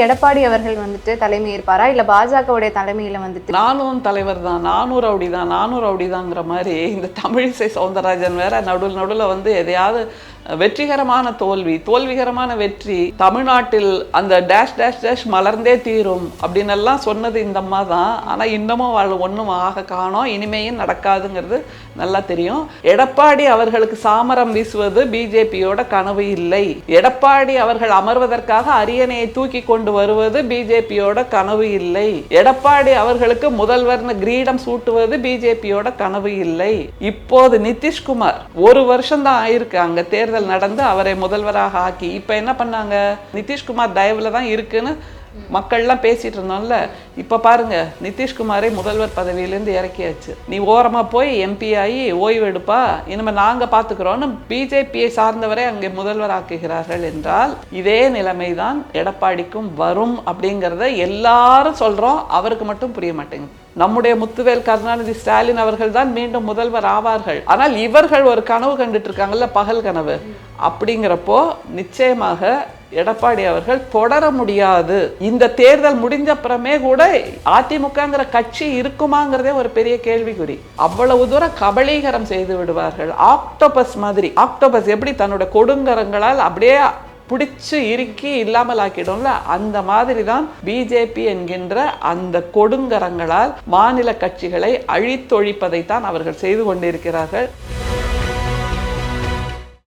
எடப்பாடி அவர்கள் வந்துட்டு தலைமை ஏற்பாரா இல்ல பாஜகவுடைய தலைமையில வந்துட்டு நானும் தலைவர் தான், நானும் ரவுடி தான், நானும் ரவுடி தான்ங்கிற மாதிரி இந்த தமிழிசை சவுந்தரராஜன் வேற நடுவில் வந்து எதையாவது வெற்றிகரமான தோல்விகரமான வெற்றி, தமிழ்நாட்டில் அந்த டேஷ் டேஷ் டேஷ் மலர்ந்தே தீரும் அப்படின்னு எல்லாம் சொன்னது இந்த அம்மா தான். ஆனால் இன்னமும் ஒன்றும் ஆக காணோம், இனிமேயும் நடக்காதுங்கிறது நல்லா தெரியும். எடப்பாடி அவர்களுக்கு சாமரம் வீசுவது பிஜேபியோட கனவு இல்லை. எடப்பாடி அவர்கள் அமர்வதற்காக அரியணையை தூக்கி கொண்டு வருவது பிஜேபியோட கனவு இல்லை. எடப்பாடி அவர்களுக்கு முதல்வர்னு கிரீடம் சூட்டுவது பிஜேபியோட கனவு இல்லை. இப்போது நிதிஷ்குமார் 1 வருஷம் தான் ஆயிருக்கு அங்க தேர்தல் நடந்து அவரை முதல்வராக ஆக்கி. இப்ப என்ன பண்ணாங்க, நிதிஷ்குமார் தயவுல தான் இருக்குன்னு மக்கள்லாம் பேசிட்டு இருந்தோம்ல. இப்ப பாருங்க, நிதிஷ்குமாரை முதல்வர் பதவியிலிருந்து இறக்கியாச்சு. நீ ஓரமா போய் எம்பி ஆகி ஓய்வு எடுப்பா, இனிமே நாங்க பாத்துக்கிறோம்னு பிஜேபியை சார்ந்தவரை அங்கே முதல்வர் ஆக்குகிறார்கள் என்றால் இதே நிலைமைதான் எடப்பாடிக்கும் வரும் அப்படிங்கிறத எல்லாரும் சொல்றோம். அவருக்கு மட்டும் புரிய மாட்டேங்குது. நம்முடைய முத்துவேல் கருணாநிதி ஸ்டாலின் அவர்கள் தான் மீண்டும் முதல்வர் ஆவார்கள். ஆனால் இவர்கள் ஒரு கனவு கண்டுட்டு இருக்காங்கல்ல, பகல் கனவு. அப்படிங்கிறப்போ நிச்சயமாக எடப்பாடி அவர்கள் தொடர முடியாது. இந்த தேர்தல் முடிஞ்ச அப்புறமே கூட அதிமுகங்கிற கட்சி இருக்குமாங்கிறதே ஒரு பெரிய கேள்விக்குறி. அவ்வளவு தூரம் கபலீகரம் செய்து விடுவார்கள். ஆக்டோபஸ் மாதிரி, ஆக்டோபஸ் எப்படி தன்னோட கொடுங்கரங்களால் அப்படியே பிடிச்சு இறுக்கி இல்லாமல் ஆக்கிடும்ல, அந்த மாதிரி தான் பிஜேபி என்கின்ற அந்த கொடுங்கரங்களால் மாநில கட்சிகளை அழித்தொழிப்பதைத்தான் அவர்கள் செய்து கொண்டிருக்கிறார்கள்.